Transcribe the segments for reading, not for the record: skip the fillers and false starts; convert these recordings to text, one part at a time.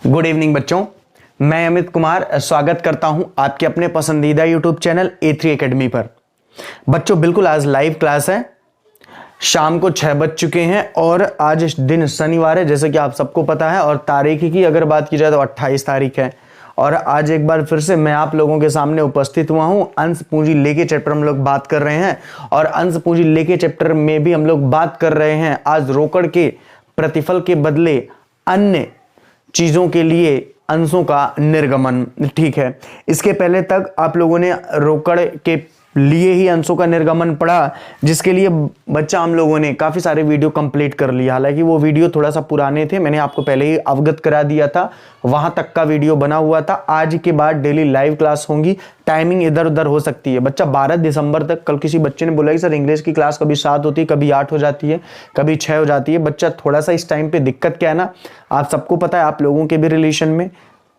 Good evening बच्चों, मैं अमित कुमार स्वागत करता हूं आपके अपने पसंदीदा यूट्यूब चैनल A3 एकेडमी पर। बच्चों बिल्कुल आज लाइव क्लास है, शाम को 6 बज चुके हैं और आज दिन शनिवार है जैसे कि आप सबको पता है। और तारीख की अगर बात की जाए तो 28 तारीख है। और आज एक बार फिर से मैं आप लोगों के सामने उपस्थित हुआ हूं। अंश पूंजी लेके चैप्टर हम लोग बात कर रहे हैं और अंश पूंजी लेके चैप्टर में भी हम लोग बात कर रहे हैं आज रोकड़ के प्रतिफल के बदले अन्य चीजों के लिए अंशों का निर्गमन। ठीक है, इसके पहले तक आप लोगों ने रोकड़ के लिए ही अंशों का निर्गमन पढ़ा, जिसके लिए बच्चा हम लोगों ने काफी सारे वीडियो कंप्लीट कर लिया। हालांकि वो वीडियो थोड़ा सा पुराने थे, मैंने आपको पहले ही अवगत करा दिया था, वहां तक का वीडियो बना हुआ था। आज के बाद डेली लाइव क्लास होंगी, टाइमिंग इधर उधर हो सकती है। बच्चा 12 दिसंबर तक, कल किसी बच्चे ने बोला कि सर इंग्लिश की क्लास कभी 7 होती है, कभी 8 हो जाती है, कभी 6 हो जाती है। बच्चा थोड़ा सा इस टाइम पे दिक्कत क्या है ना, आप सबको पता है, आप लोगों के भी रिलेशन में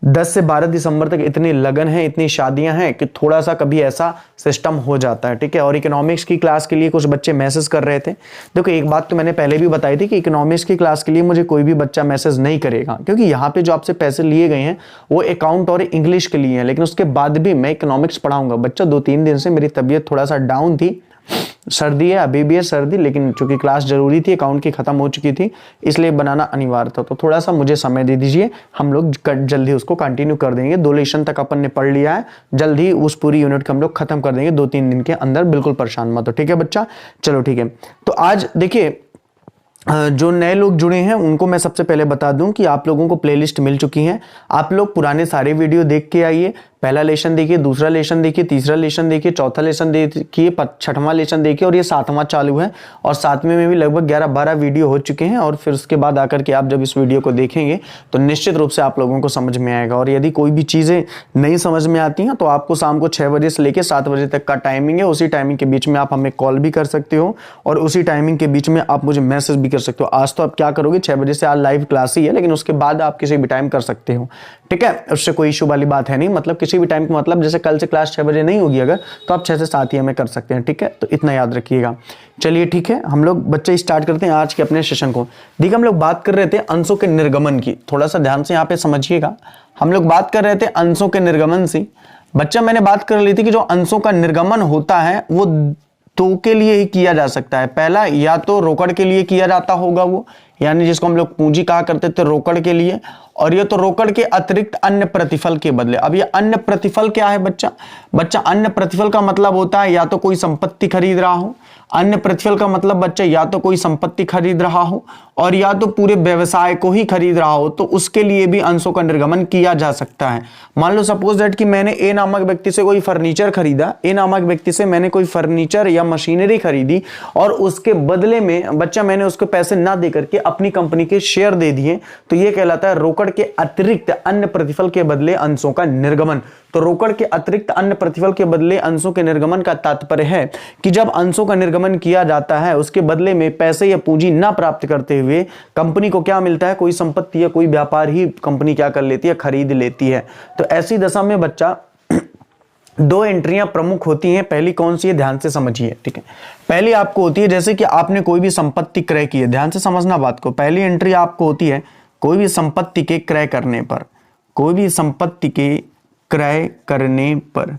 10 से 12 दिसंबर तक इतनी लगन है, इतनी शादियां हैं कि थोड़ा सा कभी ऐसा सिस्टम हो जाता है। ठीक है, और इकोनॉमिक्स की क्लास के लिए कुछ बच्चे मैसेज कर रहे थे। देखो एक बात तो मैंने पहले भी बताई थी कि इकोनॉमिक्स की क्लास के लिए मुझे कोई भी बच्चा मैसेज नहीं करेगा, क्योंकि यहाँ पे जो आपसे पैसे लिए गए हैं वो अकाउंट और इंग्लिश के लिए हैं। लेकिन उसके बाद भी मैं इकोनॉमिक्स पढ़ाऊंगा। बच्चा 2-3 दिन से मेरी तबीयत थोड़ा सा डाउन थी, सर्दी है, अभी भी है सर्दी, लेकिन चूंकि क्लास जरूरी थी, अकाउंट की खत्म हो चुकी थी, इसलिए बनाना अनिवार्य था। तो थोड़ा सा मुझे समय दे दीजिए, हम लोग जल्दी उसको कंटिन्यू कर देंगे। 2 लेसन तक अपन ने पढ़ लिया है, जल्दी उस पूरी यूनिट को हम लोग खत्म कर देंगे 2-3 दिन के अंदर। बिल्कुल परेशान मत हो, ठीक है बच्चा। चलो ठीक है, तो आज देखिए जो नए लोग जुड़े हैं उनको मैं सबसे पहले बता दूं कि आप लोगों को प्लेलिस्ट मिल चुकी है। आप लोग पुराने सारे वीडियो देख के आइए। पहला लेसन देखिए, दूसरा लेसन देखिए, तीसरा लेसन देखिए, चौथा लेसन देखिए, 6वां लेसन देखिए और ये 7वां चालू है। और 7वें में भी लगभग 11-12 वीडियो हो चुके हैं। और फिर उसके बाद आकर के आप जब इस वीडियो को देखेंगे तो निश्चित रूप से आप लोगों को समझ में आएगा। और यदि कोई भी चीज़ें नहीं समझ में आती हैं तो आपको शाम को 6 बजे से लेकर 7 बजे तक का टाइमिंग है। उसी टाइमिंग के बीच में आप हमें कॉल भी कर सकते हो और उसी टाइमिंग के बीच में आप मुझे मैसेज भी कर सकते हो। आज तो आप क्या करोगे, 6 बजे से आज लाइव क्लास ही है, लेकिन उसके बाद आप किसी भी टाइम कर सकते हो। ठीक है, उससे कोई इशू वाली बात है नहीं। मतलब किसी भी टाइम का मतलब जैसे कल से क्लास 6 बजे नहीं होगी अगर, तो आप 6 से 7 ही हमें कर सकते हैं। ठीक है, तो इतना याद रखिएगा। चलिए ठीक है, हम लोग बच्चे स्टार्ट करते हैं आज के अपने सेशन को। देखिए हम लोग बात कर रहे थे अंशों के निर्गमन की, थोड़ा सा ध्यान से यहाँ पे समझिएगा। हम लोग बात कर रहे थे अंशों के निर्गमन से। बच्चा मैंने बात कर ली थी कि जो अंशों का निर्गमन होता है वो 2 के लिए ही किया जा सकता है। पहला, या तो रोकड़ के लिए किया जाता होगा वो, यानी जिसको हम लोग पूंजी कहा करते थे रोकड़ के लिए, और ये तो रोकड़ के अतिरिक्त अन्य प्रतिफल के बदले। अब ये अन्य प्रतिफल क्या है बच्चा अन्य प्रतिफल का मतलब होता है या तो कोई संपत्ति खरीद रहा हो। अन्य प्रतिफल का मतलब बच्चा या तो कोई संपत्ति खरीद रहा हो और या तो पूरे व्यवसाय को ही खरीद रहा हो, तो उसके लिए भी अंशों का निर्गमन किया जा सकता है। मान लो सपोज दैट कि मैंने ए नामक व्यक्ति से कोई फर्नीचर खरीदा, ए नामक व्यक्ति से मैंने कोई फर्नीचर या मशीनरी खरीदी और उसके बदले में बच्चा मैंने उसको पैसे ना दे करके अपनी कंपनी के शेयर दे दिए, तो यह कहलाता है रोकड़ के अतिरिक्त अन्य प्रतिफल के बदले अंशों का निर्गमन। तो रोकड़ के अतिरिक्त अन्य प्रतिफल के बदले अंशों के निर्गमन का तात्पर्य है कि जब अंशों का निर्गमन किया जाता है उसके बदले में पैसे या पूंजी ना प्राप्त करते हुए कंपनी को क्या मिलता है, कोई संपत्ति या कोई व्यापार ही कंपनी क्या कर लेती है, खरीद लेती है। तो ऐसी दशा में बच्चा 2 एंट्रियां प्रमुख होती हैं। पहली कौन सी है, ध्यान से समझिए। ठीक है, पहली आपको होती है जैसे कि आपने कोई भी संपत्ति क्रय की है, ध्यान से समझना बात को। पहली एंट्री आपको होती है कोई भी संपत्ति के क्रय करने पर, कोई भी संपत्ति के क्रय करने पर,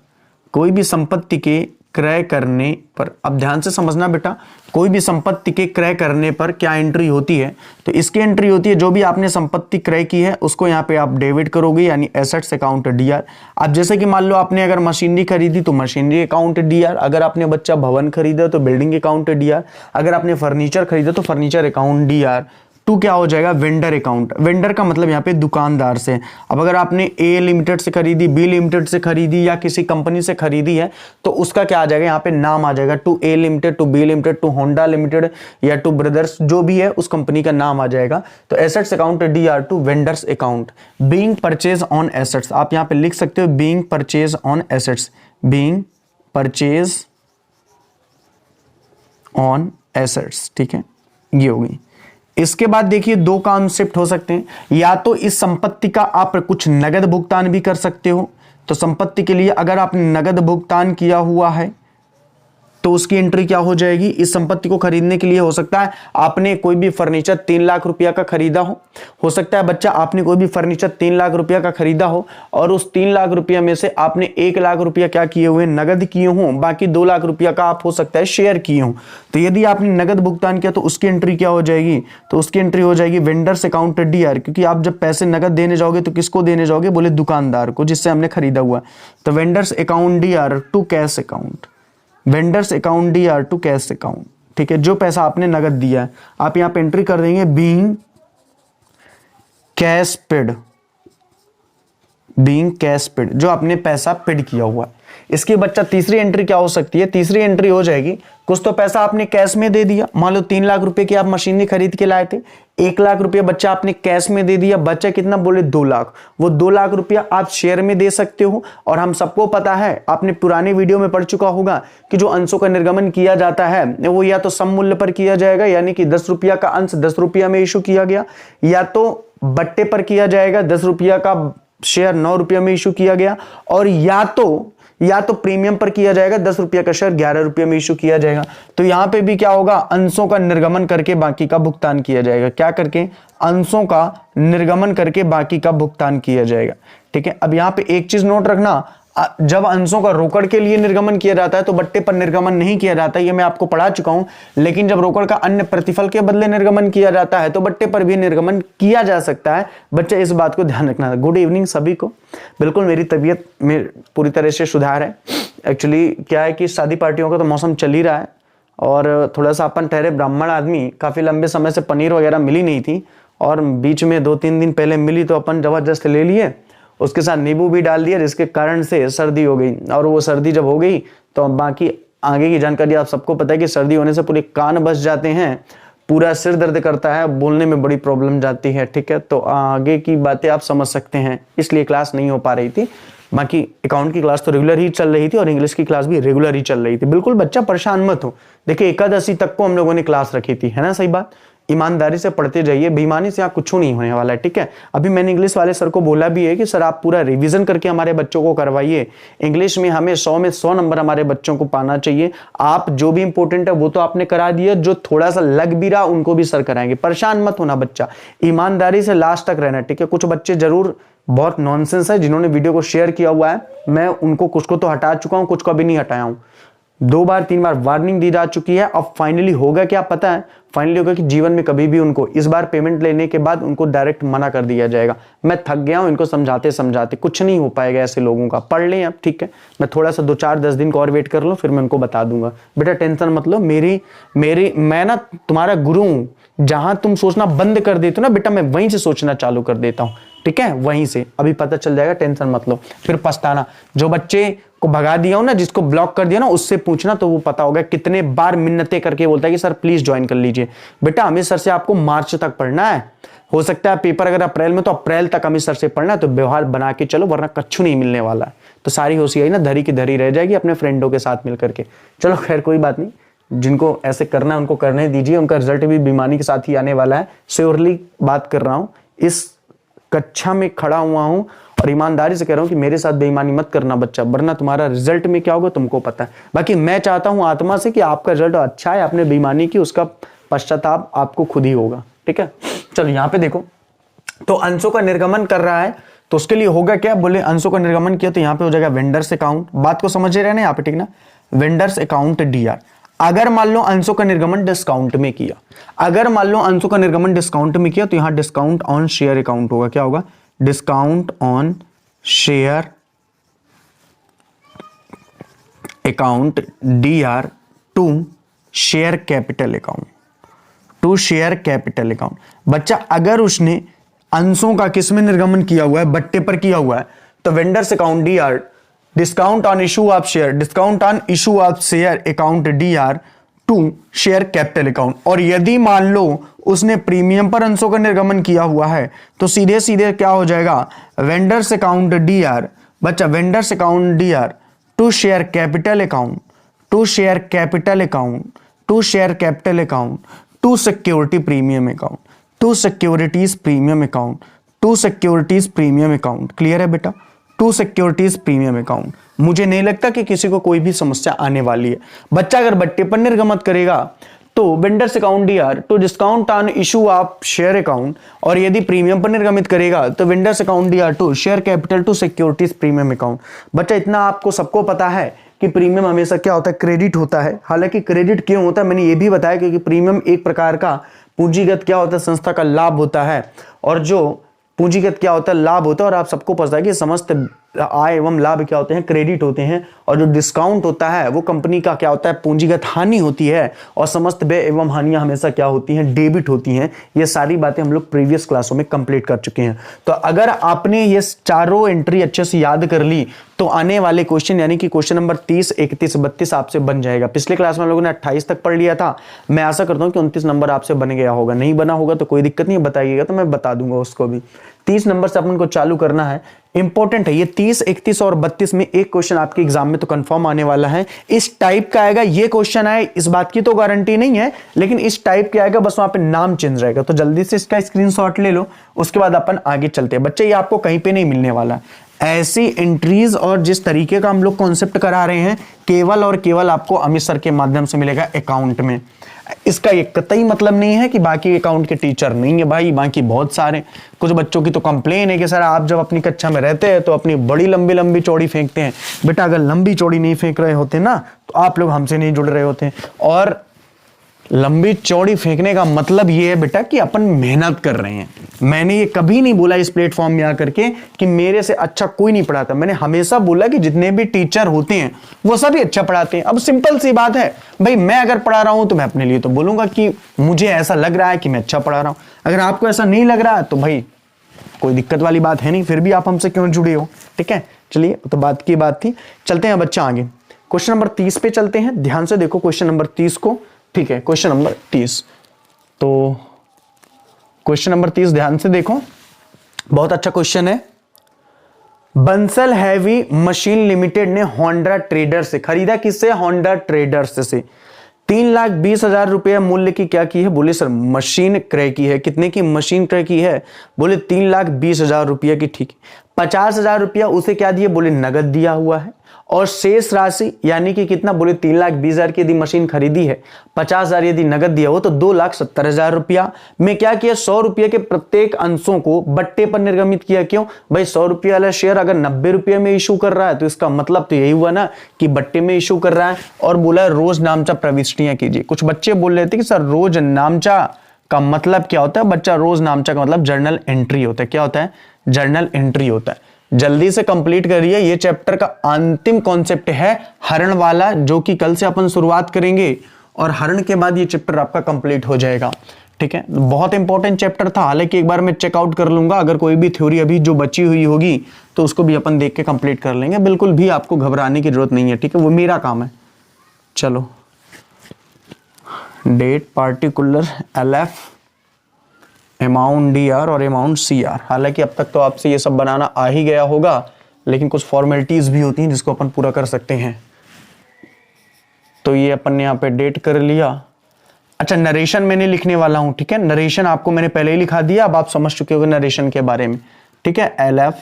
कोई भी संपत्ति के क्रय करने पर। अब ध्यान से समझना बेटा, कोई भी संपत्ति के क्रय करने पर क्या एंट्री होती है, तो इसकी एंट्री होती है जो भी आपने संपत्ति क्रय की है उसको यहाँ पे आप डेबिट करोगे, यानी एसेट्स अकाउंट डीआर। अब जैसे कि मान लो आपने अगर मशीनरी खरीदी तो मशीनरी अकाउंट डीआर, अगर आपने बच्चा भवन खरीदा तो बिल्डिंग अकाउंट डीआर, अगर आपने फर्नीचर खरीदा तो फर्नीचर अकाउंट डीआर। 2 क्या हो जाएगा, वेंडर अकाउंट। वेंडर का मतलब यहाँ पे दुकानदार से। अब अगर आपने ए लिमिटेड से खरीदी, बी लिमिटेड से खरीदी या किसी कंपनी से खरीदी है तो उसका क्या आ जाएगा, यहाँ पे नाम आ जाएगा, to A limited, to B limited, to Honda limited या टू ब्रदर्स, जो भी है उस कंपनी का नाम आ जाएगा। तो assets account DR to vendors account. Being purchase on assets, आप यहाँ पे लिख सकते हो being purchase on assets, being purchase on assets. ठीक है, ये होगी। इसके बाद देखिए 2 कॉन्सेप्ट हो सकते हैं, या तो इस संपत्ति का आप कुछ नगद भुगतान भी कर सकते हो। तो संपत्ति के लिए अगर आपने नगद भुगतान किया हुआ है तो उसकी एंट्री क्या हो जाएगी? इस संपत्ति को खरीदने के लिए हो सकता है आपने कोई भी फर्नीचर 3 लाख रुपया का खरीदा हो सकता है बच्चा आपने कोई भी फर्नीचर 3 लाख रुपया का खरीदा हो और उस 3 लाख रुपया में से आपने 1 लाख रुपया क्या किए हुए, नगद किए हो, बाकी 2 लाख रुपया का आप हो सकता है शेयर किए हो। तो यदि आपने नगद भुगतान किया तो उसकी एंट्री क्या हो जाएगी? तो उसकी एंट्री हो जाएगी वेंडर्स अकाउंट डीआर, क्योंकि आप जब पैसे नगद देने जाओगे तो किसको देने जाओगे? बोले दुकानदार को जिससे हमने खरीदा हुआ। तो vendors account DR to cash account, vendors account DR to cash account, ठीक है, जो पैसा आपने नगद दिया है आप यहां पे एंट्री कर देंगे being cash paid, being cash paid, जो आपने पैसा पेड किया हुआ। इसकी बच्चा तीसरी एंट्री क्या हो सकती है? तीसरी एंट्री हो जाएगी कुछ तो पैसा आपने कैश में दे दिया, मान लो 3 लाख रुपए की आप मशीनरी खरीद के लाए थे, 1 लाख रुपया बच्चा आपने कैश में दे दिया, बच्चा कितना? बोले 2 लाख। वो 2 लाख रुपया आप शेयर में दे सकते हो। और हम सबको पता है, आपने पुराने वीडियो में पढ़ चुका होगा कि जो अंशों का निर्गमन किया जाता है वो या तो सम मूल्य पर किया जाएगा, यानी कि 10 रुपया का अंश 10 रुपया में इशू किया गया, या तो बट्टे पर किया जाएगा, 10 रुपया का शेयर 9 रुपया में इशू किया गया, और या तो प्रीमियम पर किया जाएगा, 10 रुपया का शेयर 11 रुपये में इशू किया जाएगा। तो यहां पे भी क्या होगा? अंशों का निर्गमन करके बाकी का भुगतान किया जाएगा। क्या करके? अंशों का निर्गमन करके बाकी का भुगतान किया जाएगा। ठीक है, अब यहां पे एक चीज नोट रखना, जब अंशों का रोकड़ के लिए निर्गमन किया जाता है तो बट्टे पर निर्गमन नहीं किया जाता, ये मैं आपको पढ़ा चुका हूं। लेकिन जब रोकड़ का अन्य प्रतिफल के बदले निर्गमन किया जाता है तो बट्टे पर भी निर्गमन किया जा सकता है। बच्चे इस बात को ध्यान रखना। गुड इवनिंग सभी को। बिल्कुल मेरी तबीयत में पूरी तरह से सुधार है। एक्चुअली क्या है कि शादी पार्टियों का तो मौसम चल ही रहा है और थोड़ा सा अपन ठहरे ब्राह्मण आदमी, काफी लंबे समय से पनीर वगैरह मिली नहीं थी और बीच में 2-3 दिन पहले मिली तो अपन जबरदस्त ले लिए, उसके साथ नींबू भी डाल दिया, जिसके कारण से सर्दी हो गई। और वो सर्दी जब हो गई तो बाकी आगे की जानकारी आप सबको पता है कि सर्दी होने से पूरे कान बस जाते हैं, पूरा सिर दर्द करता है, बोलने में बड़ी प्रॉब्लम जाती है। ठीक है, तो आगे की बातें आप समझ सकते हैं, इसलिए क्लास नहीं हो पा रही थी। बाकी अकाउंट की क्लास तो रेगुलर ही चल रही थी और इंग्लिश की क्लास भी रेगुलर ही चल रही थी। बिल्कुल बच्चा परेशान मत हो। देखिए एकादशी तक को हम लोगों ने क्लास रखी थी, है ना, सही बात। ईमानदारी से पढ़ते जाइए, बेईमानी से यहाँ कुछ नहीं होने वाला है। ठीक है, अभी मैंने इंग्लिश वाले सर को बोला भी है कि सर आप पूरा रिवीजन करके हमारे बच्चों को करवाइए। इंग्लिश में हमें 100 में 100 नंबर हमारे बच्चों को पाना चाहिए। आप जो भी इंपॉर्टेंट है वो तो आपने करा दिया, जो थोड़ा सा लग भी रहा उनको भी सर कराएंगे। परेशान मत होना बच्चा, ईमानदारी से लास्ट तक रहना। ठीक है, कुछ बच्चे जरूर बहुत नॉनसेंस है जिन्होंने वीडियो को शेयर किया हुआ है, मैं उनको कुछ को तो हटा चुका हूं, कुछ को भी नहीं हटाया हूं। 2 बार 3 बार वार्निंग दी जा चुकी है। अब फाइनली होगा क्या पता है? फाइनली होगा कि जीवन में कभी भी उनको इस बार पेमेंट लेने के बाद उनको डायरेक्ट मना कर दिया जाएगा। मैं थक गया हूं इनको समझाते समझाते, कुछ नहीं हो पाएगा ऐसे लोगों का। पढ़ लें अब, ठीक है, मैं थोड़ा सा 2-4-10 दिन को और वेट कर लूं, फिर मैं उनको बता दूंगा। बेटा टेंशन मत लो, मैं ना तुम्हारा गुरु हूं। जहां तुम सोचना बंद कर देते हो ना बेटा, मैं वहीं से सोचना चालू कर देता हूं। ठीक है, वहीं से अभी पता चल जाएगा, टेंशन मत लो। फिर पछताना, जो बच्चे को भगा दिया हो ना, जिसको ब्लॉक कर दिया ना, उससे पूछना तो वो पता होगा कितने बार मिन्नतें करके बोलता है कि सर प्लीज ज्वाइन कर लीजिए। बेटा अमित सर से आपको मार्च तक पढ़ना है, हो सकता है पेपर अगर अप्रैल में तो अप्रैल तक अमित सर से पढ़ना है, तो व्यवहार बना के चलो वरना कच्छु नहीं मिलने वाला है। तो सारी होशियारी ना धरी की धरी रह जाएगी अपने फ्रेंडों के साथ मिलकर के। चलो खैर कोई बात नहीं, जिनको ऐसे करना है उनको करने दीजिए, उनका रिजल्ट भी बेईमानी के साथ ही आने वाला है। श्योरली बात कर रहा हूं, इस कक्षा में खड़ा हुआ हूं और ईमानदारी से कह रहा हूं कि मेरे साथ बेईमानी मत करना बच्चा, वरना तुम्हारा रिजल्ट में क्या होगा तुमको पता है। बाकी मैं चाहता हूं आत्मा से कि आपका रिजल्ट अच्छा है, आपने बेईमानी की, उसका पश्चाताप आपको खुद ही होगा। ठीक है, चलो यहां पे देखो, तो अंशों का निर्गमन कर रहा है तो उसके लिए होगा क्या? बोले अंशों का निर्गमन किया तो यहां पे हो जाएगा वेंडर्स अकाउंट। बात को समझ रहे हैं ना यहाँ पे, ठीक ना, वेंडर्स अकाउंट डीआर। अगर मान लो अंशों का निर्गमन डिस्काउंट में किया, अगर मान लो अंशों का निर्गमन डिस्काउंट में किया तो यहां डिस्काउंट ऑन शेयर अकाउंट होगा। क्या होगा? Discount on share account DR to share capital account, to share capital account. बच्चा अगर उसने अंशों का किस में निर्गमन किया हुआ है? बट्टे पर किया हुआ है, तो vendors account DR discount on issue of share, discount on issue of share account DR to share capital account. और यदि मान लो उसने प्रीमियम पर अंशों का निर्गमन किया हुआ है तो सीधे सीधे क्या हो जाएगा? वेंडर्स अकाउंट डीआर, बच्चा vendors account DR to share capital account, to share capital account, to share capital account, to security premium account, to securities premium account, to securities premium account. Clear है बेटा? To securities premium account. मुझे नहीं लगता कि किसी को कोई भी समस्या आने वाली है। बच्चा अगर बट्टे पर निर्गमत करेगा तो vendors account DR to discount on issue of share account, और यदि प्रीमियम पर निर्गमित करेगा तो vendors account DR to share capital to securities premium account. बच्चा इतना आपको सबको पता है कि प्रीमियम हमेशा क्या होता है, क्रेडिट होता है। हालांकि क्रेडिट क्यों होता है मैंने ये भी बताया, क्योंकि प्रीमियम एक प्रकार का पूंजीगत क्या होता है, संस्था का लाभ होता है, और जो पूंजीगत क्या होता है, लाभ होता है। और आप सबको पता है कि समस्त आय एवं लाभ क्या होते हैं, क्रेडिट होते हैं, और जो डिस्काउंट होता है वो कंपनी का क्या होता है, पूंजीगत हानि होती है, और समस्त व्यय एवं हानियां हमेशा क्या होती हैं, डेबिट होती हैं। ये सारी बातें हम लोग प्रीवियस क्लासों में कंप्लीट कर चुके हैं। तो अगर आपने ये चारों एंट्री अच्छे से याद कर ली तो आने वाले क्वेश्चन यानी कि क्वेश्चन नंबर 30, 31, 32 आपसे बन जाएगा। पिछले क्लास में हम लोगों ने 28 तक पढ़ लिया था। मैं आशा करता हूं कि 29 नंबर आपसे बन गया होगा। नहीं बना होगा तो कोई दिक्कत नहीं, बताइएगा तो मैं बता दूंगा उसको भी। 30 नंबर से अपन को चालू करना है, इंपॉर्टेंट है ये। 30, 31 और 32 में एक क्वेश्चन आपके एग्जाम में तो कंफर्म आने वाला है। इस टाइप का आएगा, ये क्वेश्चन आए इस बात की तो गारंटी नहीं है, लेकिन इस टाइप के आएगा, बस वहां पे नाम चेंज रहेगा। तो जल्दी से इसका स्क्रीनशॉट ले लो, उसके बाद अपन आगे चलते हैं। बच्चे ये आपको कहीं पे नहीं मिलने वाला। ऐसी एंट्रीज और जिस तरीके का हम लोग कॉन्सेप्ट करा रहे हैं, केवल और केवल आपको अमित सर के माध्यम से मिलेगा अकाउंट में। इसका एक कतई मतलब नहीं है कि बाकी अकाउंट के टीचर नहीं है भाई, बाकी बहुत सारे। कुछ बच्चों की तो कंप्लेन है कि सर आप जब अपनी कक्षा में रहते हैं तो अपनी बड़ी लंबी लंबी चौड़ी फेंकते हैं। बेटा अगर लंबी चौड़ी नहीं फेंक रहे होते ना तो आप लोग हमसे नहीं जुड़ रहे होते। और लंबी चौड़ी फेंकने का मतलब ये है बेटा कि अपन मेहनत कर रहे हैं। मैंने ये कभी नहीं बोला इस प्लेटफॉर्म में आकर के कि मेरे से अच्छा कोई नहीं पढ़ाता। मैंने हमेशा बोला कि जितने भी टीचर होते हैं वो सभी अच्छा पढ़ाते हैं। अब सिंपल सी बात है भाई, मैं अगर पढ़ा रहा हूं तो मैं अपने लिए तो बोलूंगा कि मुझे ऐसा लग रहा है कि मैं अच्छा पढ़ा रहा हूं। अगर आपको ऐसा नहीं लग रहा है तो भाई कोई दिक्कत वाली बात है नहीं, फिर भी आप हमसे क्यों जुड़े हो। ठीक है, चलिए तो बात की बात थी। चलते हैं बच्चा आगे, क्वेश्चन नंबर 30 पे चलते हैं। ध्यान से देखो क्वेश्चन नंबर 30 को। ठीक है, क्वेश्चन नंबर 30, तो क्वेश्चन नंबर 30 ध्यान से देखो, बहुत अच्छा क्वेश्चन है। बंसल हैवी मशीन लिमिटेड ने होंडा ट्रेडर्स से खरीदा, किससे, होंडा ट्रेडर्स से 3,20,000 रुपया मूल्य की क्या की है। बोले सर मशीन क्रय की है। कितने की मशीन क्रय की है। बोले 3,20,000 रुपया की। ठीक है, 50,000 रुपया उसे क्या दिए, बोले नगद दिया हुआ है। और शेष राशि यानी कि कितना, बोले 3,20,000 की यदि मशीन खरीदी है, 50,000 यदि नगद दिया हो तो 2,70,000 रुपया में क्या किया, 100 रुपये के प्रत्येक अंशों को बट्टे पर निर्गमित किया। क्यों भाई, 100 रुपये वाला शेयर अगर 90 रुपये में इशू कर रहा है तो इसका मतलब तो यही हुआ ना कि बट्टे में इशू कर रहा है। और बोला रोज नामचा प्रविष्टियां कीजिए। कुछ बच्चे बोल रहे थे कि सर रोज नामचा का मतलब क्या होता है। बच्चा रोज नामचा का मतलब जर्नल एंट्री होता है। क्या होता है, जर्नल एंट्री होता है। जल्दी से कंप्लीट करिए, ये चैप्टर का अंतिम कॉन्सेप्ट है हरण वाला, जो कि कल से अपन शुरुआत करेंगे, और हरण के बाद ये चैप्टर आपका कंप्लीट हो जाएगा। ठीक है, बहुत इंपॉर्टेंट चैप्टर था। हालांकि एक बार मैं चेकआउट कर लूंगा, अगर कोई भी थ्योरी अभी जो बची हुई होगी तो उसको भी अपन देख के कंप्लीट कर लेंगे। बिल्कुल भी आपको घबराने की जरूरत नहीं है। ठीक है, वो मेरा काम है। चलो, date particular LF, amount DR और अमाउंट CR। हालांकि अब तक तो आपसे ये सब बनाना आ ही गया होगा, लेकिन कुछ फॉर्मेलिटीज भी होती हैं जिसको अपन पूरा कर सकते हैं। तो ये अपन ने यहाँ पे डेट कर लिया। अच्छा, नरेशन मैंने लिखने वाला हूं। ठीक है, नरेशन आपको मैंने पहले ही लिखा दिया, अब आप समझ चुके होंगे नरेशन के बारे में। ठीक है, LF,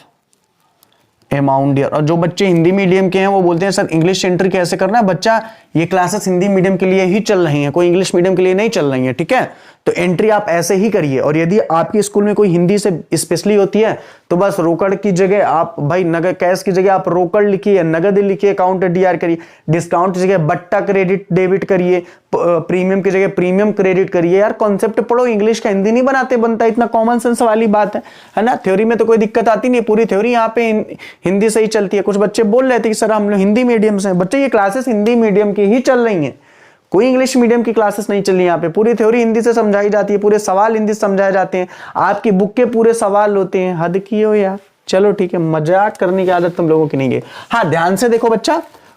अमाउंट DR। और जो बच्चे हिंदी मीडियम के हैं वो बोलते हैं सर इंग्लिश एंट्री कैसे करना है। बच्चा ये क्लासेस हिंदी मीडियम के लिए ही चल रही हैं, कोई इंग्लिश मीडियम के लिए नहीं चल रही है। ठीक है, तो एंट्री आप ऐसे ही करिए। और यदि आपके स्कूल में कोई हिंदी से स्पेशली होती है तो बस रोकड़ की जगह आप भाई नगद, कैश की जगह आप रोकड़ लिखिए, नगद लिखिए, अकाउंट DR करिए, डिस्काउंट की जगह बट्टा क्रेडिट डेबिट करिए, प्रीमियम की जगह प्रीमियम क्रेडिट करिए। यार कॉन्सेप्ट पढ़ो, इंग्लिश का हिंदी नहीं बनाते बनता, इतना कॉमन सेंस वाली बात है ना। थ्योरी में तो कोई दिक्कत आती नहीं, पूरी थ्योरी यहाँ पे हिंदी से ही चलती है। कुछ बच्चे बोल रहे थे कि सर हम लोग हिंदी मीडियम से, बच्चे ये क्लासेस हिंदी मीडियम की ही चल रही हैं, कोई इंग्लिश मीडियम की क्लासेस नहीं चल रही। यहाँ पे पूरी थ्योरी हिंदी से समझाई जाती है, पूरे सवाल हिंदी से समझाए जाते हैं, आपकी बुक के पूरे सवाल होते हैं। हद की हो यार। चलो ठीक है, मजाक करने की आदत तुम लोगों की नहीं है। हाँ, ध्यान से देखो बच्चा,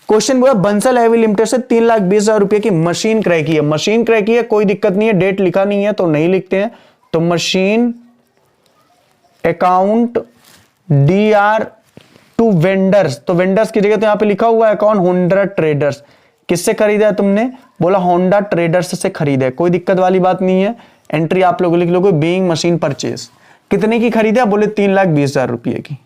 क्वेश्चन बोला बंसल हैवी लिमिटेड से 3,20,000 रुपए की मशीन क्रय की है। मशीन क्रय की है, कोई दिक्कत नहीं है, डेट लिखा नहीं है तो नहीं लिखते हैं। तो machine account DR to vendors, तो वेंडर्स की जगह तो यहाँ पे लिखा हुआ है कौन, होंडा ट्रेडर्स। किससे खरीदा है तुमने, बोला होंडा ट्रेडर्स से खरीदा है, कोई दिक्कत वाली बात नहीं है। एंट्री आप लोग लिख लोगे बीइंग मशीन परचेज। कितने की खरीदा, बोले 3,20,000 रुपये की।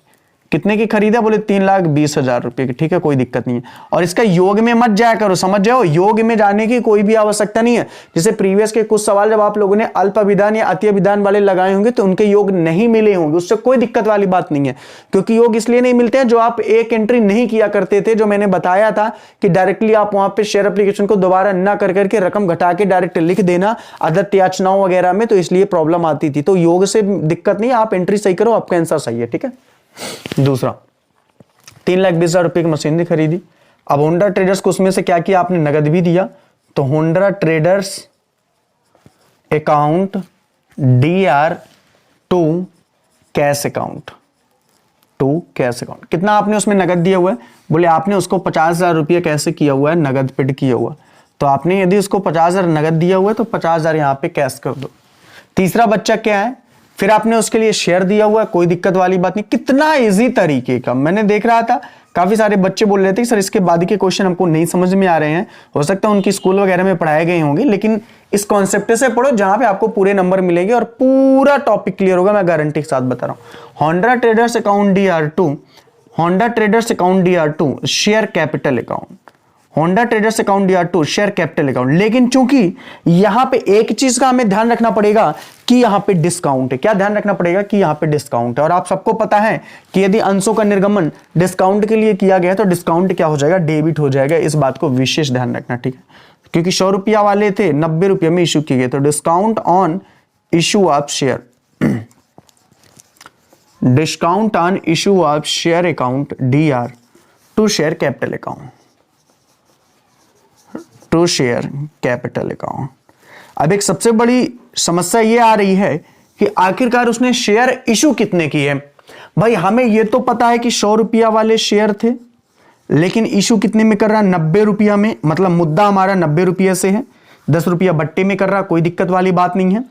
कितने की खरीदा, बोले 3,20,000 रुपए की, ठीक है कोई दिक्कत नहीं है। और इसका योग में मत जाया करो, समझ जाओ, योग में जाने की कोई भी आवश्यकता नहीं है। जैसे प्रीवियस के कुछ सवाल जब आप लोगों ने अल्प विधान या अति विधान वाले लगाए होंगे तो उनके योग नहीं मिले होंगे, उससे कोई दिक्कत वाली बात नहीं है, क्योंकि योग इसलिए नहीं मिलते हैं जो आप एक एंट्री नहीं किया करते थे, जो मैंने बताया था कि डायरेक्टली आप वहां पे शेयर एप्लीकेशन को दोबारा ना कर करके रकम घटा के डायरेक्ट लिख देना आदत याचनाओं वगैरह में, तो इसलिए प्रॉब्लम आती थी। तो योग से दिक्कत नहीं, आप एंट्री सही करो, आपका आंसर सही है, ठीक है। दूसरा, 3,20,000 रुपए की मशीनरी खरीदी। अब होंडा ट्रेडर्स को उसमें से क्या किया, आपने नगद भी दिया, तो Honda traders account DR to cash account, to cash account. कितना आपने उसमें नगद दिया हुआ है, बोले आपने उसको 50,000 रुपये कैसे किया हुआ है, नगद पेड किया हुआ। तो आपने यदि उसको 50,000 नगद दिया हुआ है तो 50,000 यहां पे कैश कर दो। तीसरा बच्चा क्या है, फिर आपने उसके लिए शेयर दिया हुआ है, कोई दिक्कत वाली बात नहीं, कितना इजी तरीके का। मैंने देख रहा था काफी सारे बच्चे बोल रहे थे सर इसके बाद के क्वेश्चन हमको नहीं समझ में आ रहे हैं, हो सकता है उनकी स्कूल वगैरह में पढ़ाए गए होंगे, लेकिन इस कॉन्सेप्ट से पढ़ो जहां पे आपको पूरे नंबर मिलेंगे और पूरा टॉपिक क्लियर होगा, मैं गारंटी के साथ बता रहा हूं। Honda traders account DR2, Honda traders account DR2 share capital account, Honda traders account DR2 share capital account. लेकिन चूंकि यहां पे एक चीज का हमें ध्यान रखना पड़ेगा कि यहां पे डिस्काउंट है। क्या ध्यान रखना पड़ेगा कि यहां पे डिस्काउंट है, और आप सबको पता है कि यदि अंशों का निर्गमन डिस्काउंट के लिए किया गया तो डिस्काउंट क्या हो जाएगा, डेबिट हो जाएगा। इस बात को विशेष ध्यान रखना, ठीक है, क्योंकि 100 रुपया वाले थे 90 रुपये में इश्यू किए गए, तो discount on issue of share, discount on issue of share account DR to share capital account, to share capital account. अब एक सबसे बड़ी समस्या यह आ रही है कि आखिरकार उसने शेयर इशू कितने किए। भाई हमें यह तो पता है कि 100 रुपया वाले शेयर थे, लेकिन इशू कितने में कर रहा है, 90 रुपया में, मतलब मुद्दा हमारा 90 रुपये से है, 10 रुपया बट्टे में कर रहा, कोई दिक्कत वाली बात नहीं है।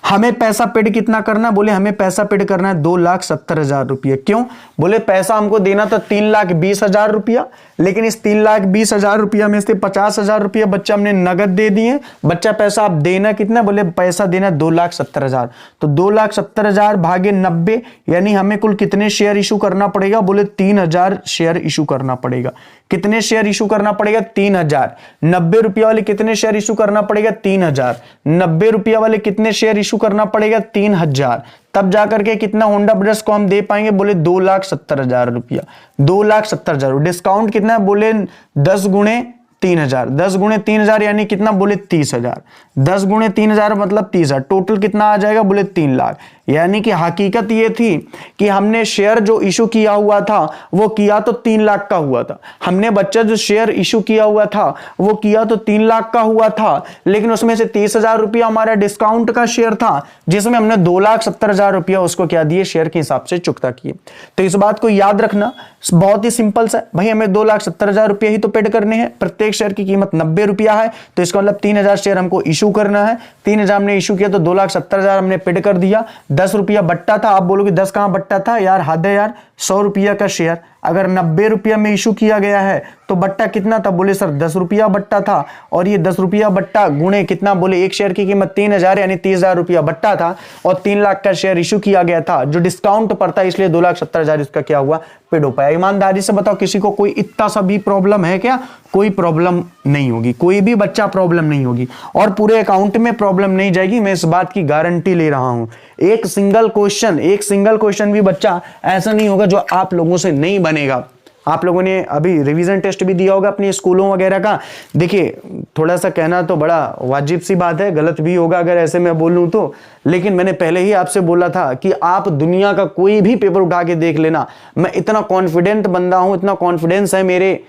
हमें पैसा पेड कितना करना, बोले हमें पैसा पेड करना है 2,70,000 रुपये। क्यों, बोले पैसा हमको देना था 3,20,000 रुपया, लेकिन इस 3,20,000 रुपया में से 50,000 रुपया बच्चा हमने नगद दे दिए। बच्चा पैसा आप देना कितना, बोले पैसा देना 2,70,000, तो 2,70,000 भागे 90, यानी हमें कुल कितने शेयर इशू करना पड़ेगा, बोले 3,000 शेयर इशू करना पड़ेगा। कितने शेयर इशू करना पड़ेगा, 3,000। 90 रुपया वाले कितने शेयर इशू करना पड़ेगा, 3,000। 90 रुपया वाले कितने शेयर इशू करना पड़ेगा, 3,000। तब जाकर के कितना होंडा ब्रदर्स को हम दे पाएंगे, बोले 2,70,000 रुपया, 2,70,000। डिस्काउंट कितना है, बोले 10 गुणे 3,000, 10 गुणे 3,000 यानी कितना, बोले 30,000। 10 गुणे 3,000 मतलब 30,000, टोटल कितना आ जाएगा, बोले 3 लाख। यानी कि हकीकत ये थी कि हमने शेयर जो इशू किया हुआ था वो किया तो 3 लाख का हुआ था। हमने बच्चा जो शेयर इशू किया हुआ था वो किया तो 3 लाख का हुआ था, लेकिन उसमें से 30,000 रुपया हमारा डिस्काउंट का शेयर था, जिसमें हमने 2,70,000 रुपया उसको क्या दिए, शेयर के हिसाब से चुकता किए। तो इस बात को याद रखना, बहुत ही सिंपल सा भाई, हमें 2,70,000 रुपया ही तो पेड करने हैं। प्रत्येक शेयर की कीमत 90 रुपया है, तो इसका मतलब 3,000 शेयर हमको इशू करना है। 3,000 हमने इशू किया तो 2,70,000 हमने पेड कर दिया। 10 रुपया बट्टा था, आप बोलोगे 10 कहां बट्टा था, यार हद है यार, 100 रुपया का शेयर अगर 90 रुपया में इशू किया गया है तो बट्टा कितना था, बोले सर 10 रुपया बट्टा था, और ये 10 रुपया बट्टा गुणे कितना, बोले एक शेयर की कीमत 3,000 यानी 30,000 रुपया बट्टा था, और 3 लाख का शेयर इशू किया गया था जो डिस्काउंट पर था, इसलिए 2,70,000 इसका क्या हुआ, पेड हो पाया। ईमानदारी से बताओ किसी को कोई इतना सा भी प्रॉब्लम है क्या, कोई प्रॉब्लम नहीं होगी, कोई भी बच्चा प्रॉब्लम नहीं होगी, और पूरे अकाउंट में प्रॉब्लम नहीं जाएगी, मैं इस बात की गारंटी ले रहा हूं। एक सिंगल क्वेश्चन भी बच्चा ऐसा नहीं होगा जो आप लोगों से नहीं बनेगा। आप लोगों ने अभी रिवीजन टेस्ट भी दिया होगा अपने स्कूलों वगैरह का। देखिए थोड़ा सा कहना तो बड़ा वाजिब सी बात है, गलत भी होगा अगर ऐसे मैं बोलूं तो, लेकिन मैंने पहले ही आपसे बोला था कि आप दुनिया का कोई भी पेपर उठा के देख लेना, मैं इतना कॉन्फिडेंट बंदा हूं, इतना कॉन्फिडेंस है मेरे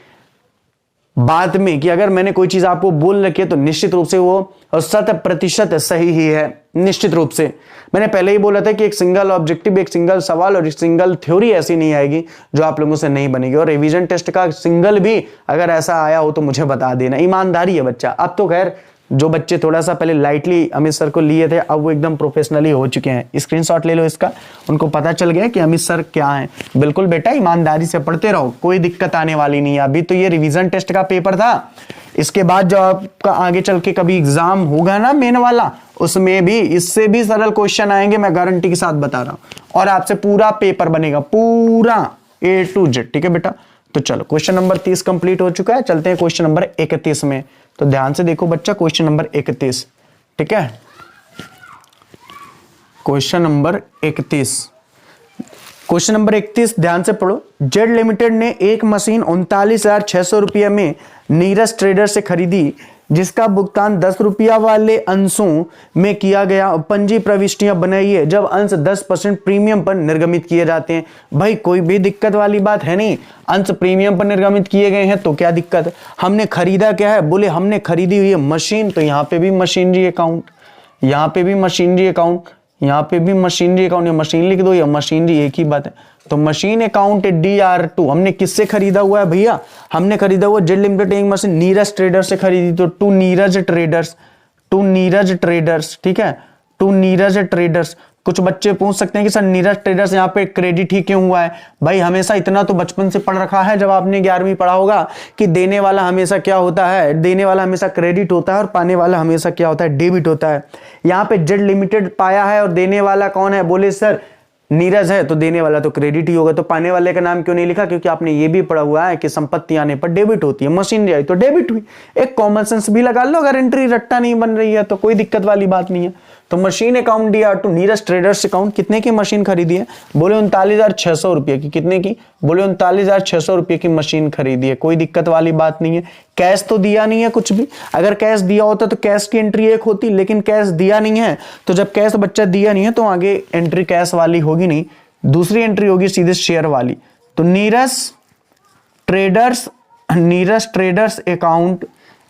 बात में कि अगर मैंने कोई चीज आपको बोल रखी है तो निश्चित रूप से वो 100% सही ही है। निश्चित रूप से मैंने पहले ही बोला था कि एक सिंगल ऑब्जेक्टिव, एक सिंगल सवाल और एक सिंगल थ्योरी ऐसी नहीं आएगी जो आप लोगों से नहीं बनेगी, और रिवीजन टेस्ट का सिंगल भी अगर ऐसा आया हो तो मुझे बता देना। ईमानदारी है बच्चा। अब तो खैर जो बच्चे थोड़ा सा पहले लाइटली अमित सर को लिए थे, अब वो एकदम प्रोफेशनली हो चुके हैं। स्क्रीनशॉट ले लो इसका, उनको पता चल गया कि अमित सर क्या हैं। बिल्कुल बेटा ईमानदारी से पढ़ते रहो, कोई दिक्कत आने वाली नहीं है। अभी तो ये रिवीजन टेस्ट का पेपर था, इसके बाद जो आपका आगे चल के कभी एग्जाम होगा ना मेन वाला, उसमें भी इससे भी सरल क्वेश्चन आएंगे, मैं गारंटी के साथ बता रहा हूं, और आपसे पूरा पेपर बनेगा, पूरा A to Z, ठीक है बेटा। तो चलो क्वेश्चन नंबर 30 कंप्लीट हो चुका है, चलते हैं क्वेश्चन नंबर 31 में। तो ध्यान से देखो बच्चा, क्वेश्चन नंबर 31, ठीक है, क्वेश्चन नंबर 31, क्वेश्चन नंबर 31 ध्यान से पढ़ो। जेड लिमिटेड ने एक मशीन 39,600 रुपये में नीरज ट्रेडर से खरीदी, जिसका भुगतान 10 रुपया वाले अंशों में किया गया। पंजी प्रविष्टियां बनाइए जब अंश 10% प्रीमियम पर निर्गमित किए जाते हैं। भाई कोई भी दिक्कत वाली बात है नहीं, अंश प्रीमियम पर निर्गमित किए गए हैं तो क्या दिक्कत है। हमने खरीदा क्या है, बोले हमने खरीदी हुई है मशीन, तो यहाँ पे भी मशीनरी अकाउंट, यहाँ पे भी मशीनरी अकाउंट, यहाँ पे भी मशीनरी अकाउंट, या मशीन लिख दो या मशीनरी, एक ही बात है। तो मशीन अकाउंट DR2 हमने किससे खरीदा हुआ है भैया, हमने खरीदा हुआ जेड लिमिटेड एक मशीन नीरज ट्रेडर्स से खरीदी, तो to Neeraj traders, to Neeraj traders, ठीक है, टू नीरज ट्रेडर्स। कुछ बच्चे पूछ सकते हैं कि सर नीरज ट्रेडर्स यहाँ पे क्रेडिट ही क्यों हुआ है। भाई हमेशा इतना तो बचपन से पढ़ रखा है, जब आपने 11वीं पढ़ा होगा कि देने वाला हमेशा क्या होता है, देने वाला हमेशा क्रेडिट होता है और पाने वाला हमेशा क्या होता है, डेबिट होता है। यहाँ पे जेड लिमिटेड पाया है और देने वाला कौन है, बोले सर नीरज है, तो देने वाला तो क्रेडिट ही होगा। तो पाने वाले का नाम क्यों नहीं लिखा, क्योंकि आपने ये भी पढ़ा हुआ है कि संपत्ति आने पर डेबिट होती है, मशीनरी आई तो डेबिट हुई। एक कॉमन सेंस भी लगा लो, अगर एंट्री रट्टा नहीं बन रही है तो कोई दिक्कत वाली बात नहीं है। तो machine account DR2 Neeraj traders account, कितने की मशीन खरीदी है, बोले 39,600 रुपये की, कितने की, बोले 39,600 रुपये की मशीन खरीदी है, कोई दिक्कत वाली बात नहीं है। कैश तो दिया नहीं है कुछ भी, अगर कैश दिया होता तो कैश की एंट्री एक होती, लेकिन कैश दिया नहीं है, तो जब कैश बच्चा दिया नहीं है तो आगे एंट्री कैश वाली होगी नहीं, दूसरी एंट्री होगी सीधे शेयर वाली। तो Neeraj traders account,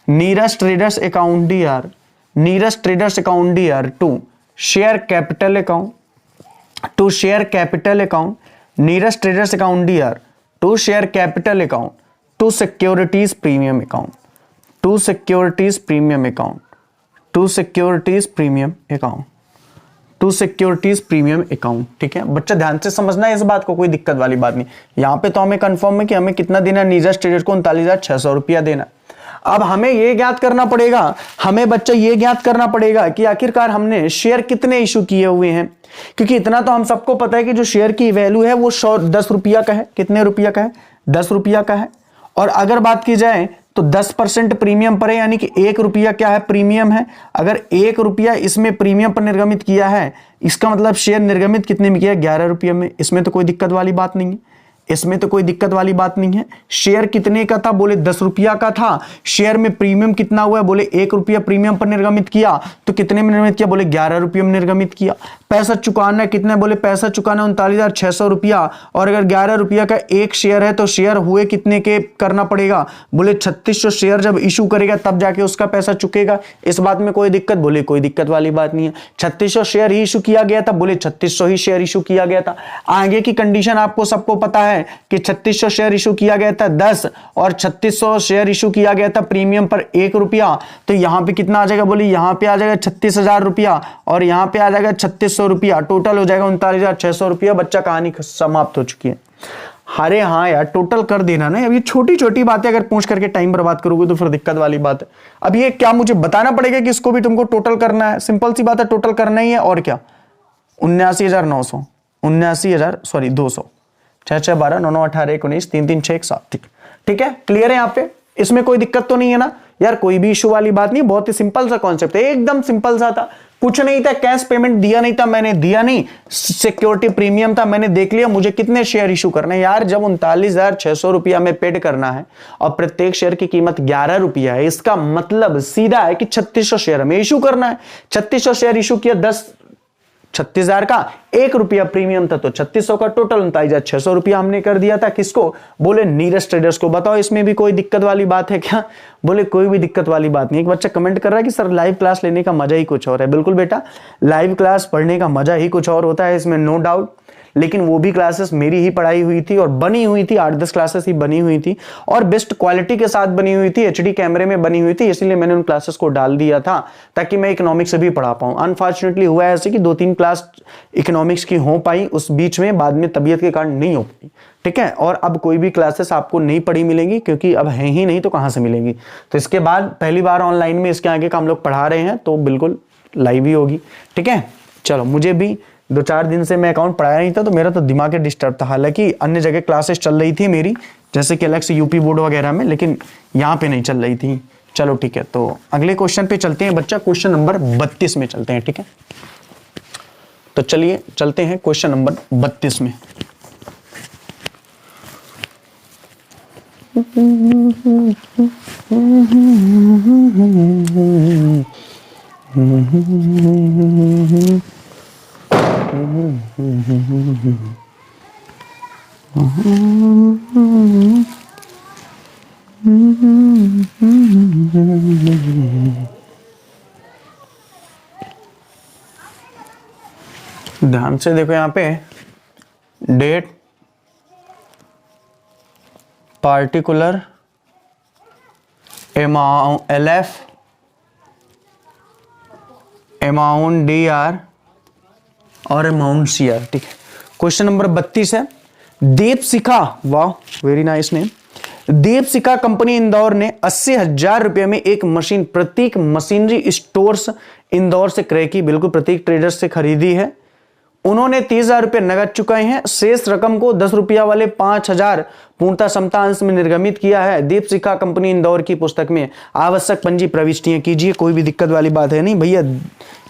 Neeraj traders account DR, Neeraj traders account DR2 share capital account, to share capital account, Neeraj traders account DR to share capital account, to securities premium account, to securities premium account, to securities premium account, to securities premium account, ठीक है बच्चा, ध्यान से समझना है इस बात को, कोई दिक्कत वाली बात नहीं। यहां पे तो हमें कंफर्म है कि हमें कितना देना है, नीरज ट्रेडर्स को 39,600 रुपया देना। अब हमें यह ज्ञात करना पड़ेगा, हमें बच्चा यह ज्ञात करना पड़ेगा कि आखिरकार हमने शेयर कितने इशू किए हुए हैं, क्योंकि इतना तो हम सबको पता है कि जो शेयर की वैल्यू है वो 10 रुपया का है। कितने रुपया का है, 10 रुपया का है। और अगर बात की जाए तो 10% प्रीमियम पर है, यानी कि 1 रुपया क्या है, प्रीमियम है। अगर 1 रुपया इसमें प्रीमियम पर निर्गमित किया है, इसका मतलब शेयर निर्गमित कितने में किया है, 11 रुपये में। इसमें तो कोई दिक्कत वाली बात नहीं है, इसमें तो कोई दिक्कत वाली बात नहीं है। शेयर कितने का था, बोले 10 रुपया का था। शेयर में प्रीमियम कितना हुआ है, बोले 1 रुपया प्रीमियम पर निर्गमित किया, तो कितने में निर्गमित किया, बोले 11 रुपये में निर्गमित किया। पैसा चुकाना कितने, बोले पैसा चुकाना 39,600 रुपया, और अगर 11 रुपया का एक शेयर है तो शेयर हुए कितने के करना पड़ेगा, बोले 3600 शेयर जब इशू करेगा तब जाके उसका पैसा चुकेगा। इस बात में कोई दिक्कत, बोले कोई दिक्कत वाली बात नहीं है। 3600 शेयर ही इशू किया गया था, बोले 3600 ही शेयर इशू किया गया था। आगे की कंडीशन आपको सबको पता है कि 3600 शेयर इशू किया गया था 10, और 3600 शेयर इशू किया गया था प्रीमियम पर 1 रुपया। तो यहां पे कितना आ जाएगा, बोले यहां पे आ जाएगा 36,000 रुपया, और यहां पे आ जाएगा 3600 रुपया, टोटल हो जाएगा 39,600 रुपया। बच्चा कहानी समाप्त हो चुकी है। अरे हाँ यार, टोटल कर देना ना। अब ये छोटी छोटी बातें अगर पूछ करके टाइम बर्बाद करोगे तो फिर दिक्कत वाली बात है। अब ये क्या मुझे बताना पड़ेगा कि इसको भी तुमको टोटल करना है, सिंपल सी बात है, टोटल करना ही है। और क्या, 79,900, 200, 6 6 12 9 9 18 19 3 3 6 1 7, ठीक है, क्लियर है यहाँ पे। इसमें कोई दिक्कत तो नहीं है ना यार, कोई भी इशू वाली बात नहीं, बहुत ही सिंपल सा कॉन्सेप्ट है, एकदम सिंपल सा था। कुछ नहीं था, कैश पेमेंट दिया नहीं था, मैंने दिया नहीं, सिक्योरिटी प्रीमियम था, मैंने देख लिया मुझे कितने शेयर इशू करने हैं। यार जब 39,600 रुपया में पेड करना है और प्रत्येक शेयर की कीमत 11 रुपया है, इसका मतलब सीधा है कि 3600 शेयर हमें इशू करना है। 3600 शेयर इशू किया, 36,000 का 1 रुपया प्रीमियम था, तो 3600 का टोटल 39,600 रुपया हमने कर दिया था। किसको, बोले नीरज ट्रेडर्स को। बताओ इसमें भी कोई दिक्कत वाली बात है क्या, बोले कोई भी दिक्कत वाली बात नहीं। एक बच्चा कमेंट कर रहा है कि सर लाइव क्लास लेने का मजा ही कुछ और है। बिल्कुल बेटा, लाइव क्लास पढ़ने का मजा ही कुछ और होता है, इसमें नो डाउट। लेकिन वो भी क्लासेस मेरी ही पढ़ाई हुई थी और बनी हुई थी, 8-10 क्लासेस ही बनी हुई थी और बेस्ट क्वालिटी के साथ बनी हुई थी, HD कैमरे में बनी हुई थी, इसलिए मैंने उन क्लासेस को डाल दिया था ताकि मैं इकोनॉमिक्स से भी पढ़ा पाऊं। अनफॉर्चुनेटली हुआ ऐसे कि 2-3 क्लास इकोनॉमिक्स की हो पाई, उस बीच में बाद में तबीयत के कारण नहीं हो पाई, ठीक है। और अब कोई भी क्लासेस आपको नहीं पढ़ी मिलेंगी, क्योंकि अब है ही नहीं तो कहां से मिलेंगी। तो इसके बाद पहली बार ऑनलाइन में इसके आगे का हम लोग पढ़ा रहे हैं, तो बिल्कुल लाइव ही होगी, ठीक है। चलो, मुझे भी 2-4 दिन से मैं अकाउंट पढ़ाया नहीं था तो मेरा तो दिमाग डिस्टर्ब था। हालांकि अन्य जगह क्लासेस चल रही थी मेरी, जैसे कि अलग से यूपी बोर्ड वगैरह में, लेकिन यहाँ पे नहीं चल रही थी। चलो ठीक है, तो अगले क्वेश्चन पे चलते हैं बच्चा, क्वेश्चन नंबर 32 में चलते हैं। ठीक है, तो चलिए चलते हैं क्वेश्चन नंबर 32 में। ध्यान से देखो, यहां पे date, particular, amount LF, amount DR और अमाउंट CR। ठीक है, क्वेश्चन नंबर 32 है। दीपशिखा, वाह very nice name. Deepshikha company Indore ने 80,000 रुपये में एक machine Prateek machinery stores Indore से क्रय की, बिल्कुल प्रतीक ट्रेडर्स से खरीदी है। उन्होंने 30,000 रुपये नगद चुकाए हैं। शेष रकम को 10 रुपया वाले 5,000 पूर्णतः समता अंश में निर्गमित किया है। दीपशिखा कंपनी इंदौर की पुस्तक में आवश्यक पंजी प्रविष्टियां कीजिए। कोई भी दिक्कत वाली बात है नहीं भैया,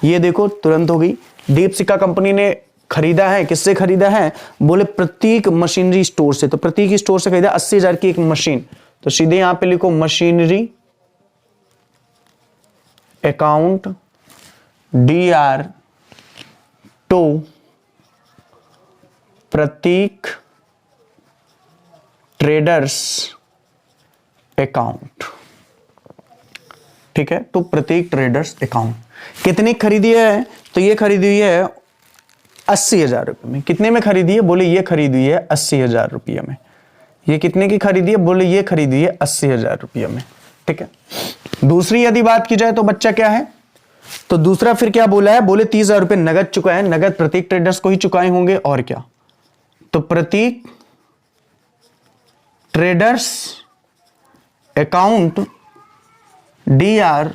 ये देखो तुरंत हो गई। दीपशिखा कंपनी ने खरीदा है, किससे खरीदा है? बोले प्रतीक मशीनरी स्टोर से। तो प्रतीक स्टोर से खरीदा 80,000 की एक मशीन। तो सीधे यहां पे लिखो machinery account DR to Prateek traders account. ठीक है, तो प्रतीक ट्रेडर्स अकाउंट कितनी खरीदी है? तो ये खरीदी हुई है 80,000 रुपये में। कितने में खरीदी है? बोले ये खरीदी हुई है 80,000 रुपये में। ये कितने की खरीदी है? बोले ये खरीदी हुई है 80,000 रुपये में। ठीक है, दूसरी यदि बात की जाए तो बच्चा क्या है, तो दूसरा फिर क्या बोला है? बोले 30,000 रुपये नगद चुका है। नगद प्रतीक ट्रेडर्स को ही चुकाए होंगे, और क्या? तो Pratik traders account DR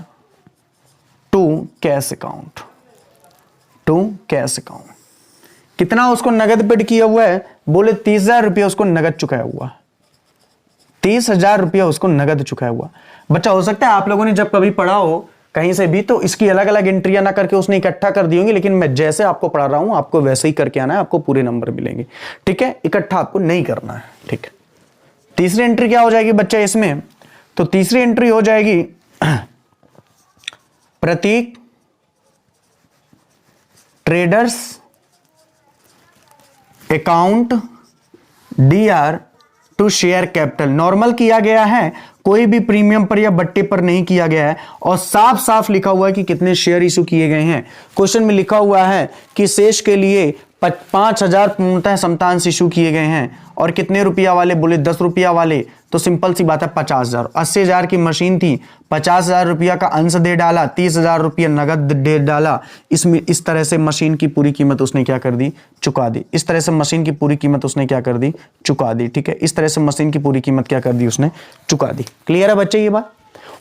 to cash account, to cash account. कितना उसको नगद पेड किया हुआ है? बोले 30,000 रुपया उसको नगद चुकाया हुआ। 30,000 रुपया उसको नगद चुकाया हुआ। बच्चा हो सकता है आप लोगों ने जब कभी पढ़ा हो कहीं से भी तो इसकी अलग अलग एंट्रियां ना करके उसने इकट्ठा कर दी होंगी, लेकिन मैं जैसे आपको पढ़ा रहा हूं आपको वैसे ही करके आना है, आपको पूरे नंबर मिलेंगे। ठीक है, इकट्ठा आपको नहीं करना है। ठीक है, तीसरी एंट्री क्या हो जाएगी बच्चा इसमें? तो तीसरी एंट्री हो जाएगी Pratik traders account DR to share capital. Normal किया गया है, कोई भी प्रीमियम पर या बट्टे पर नहीं किया गया है, और साफ साफ लिखा हुआ है कि कितने शेयर इशू किए गए हैं। क्वेश्चन में लिखा हुआ है कि शेष के लिए 5,000 पूर्णतः समतांश इशू किए गए हैं, और कितने रुपया वाले? बोले 10 रुपया वाले। तो सिंपल सी बात है 50,000। 80,000 की मशीन थी, 50,000 रुपया का अंश दे डाला, 30,000 रुपया नगद दे डाला। इसमें इस तरह से मशीन की पूरी कीमत उसने क्या कर दी? चुका दी। इस तरह से मशीन की पूरी कीमत उसने क्या कर दी? चुका दी। ठीक है, इस तरह से मशीन की पूरी कीमत क्या कर दी? उसने चुका दी। क्लियर है बच्चे ये बात?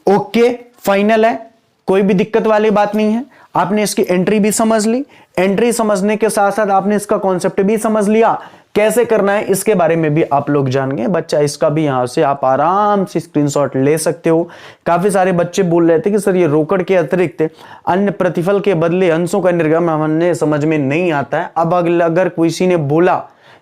ओके, फाइनल है, कोई भी दिक्कत वाली बात नहीं है। आपने इसकी एंट्री भी समझ ली, एंट्री समझने के साथ साथ आपने इसका कॉन्सेप्ट भी समझ लिया, कैसे करना है इसके बारे में भी आप लोग जान गए। बच्चा इसका भी यहां से आप आराम से स्क्रीनशॉट ले सकते हो। काफी सारे बच्चे बोल रहे थे कि सर ये रोकड़ के अतिरिक्त अन्य प्रतिफल के बदले अंशों का निर्गमन हमें समझ में नहीं आता है। अब अगर किसी ने बोला